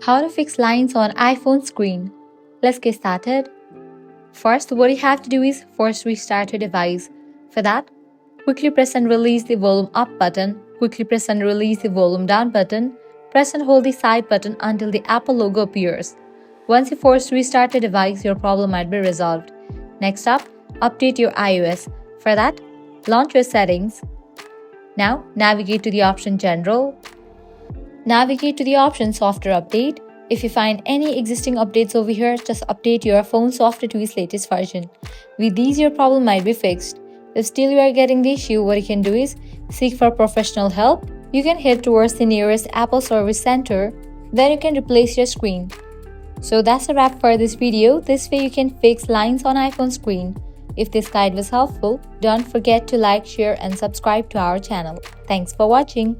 How to fix lines on iPhone screen. Let's get started. First, what you have to do is first restart your device. For that, quickly press and release the volume up button, quickly press and release the volume down button, press and hold the side button until the Apple logo appears. Once you force restart the device, your problem might be resolved. Next up, update your iOS. For that, launch your settings. Now, navigate to the option General. Navigate to the option Software Update. If you find any existing updates over here, just update your phone software to its latest version. With these, your problem might be fixed. If still you are getting the issue, what you can do is seek for professional help. You can head towards the nearest Apple Service Center. Then you can replace your screen. So that's a wrap for this video. This way you can fix lines on iPhone screen. If this guide was helpful, don't forget to like, share and subscribe to our channel. Thanks for watching.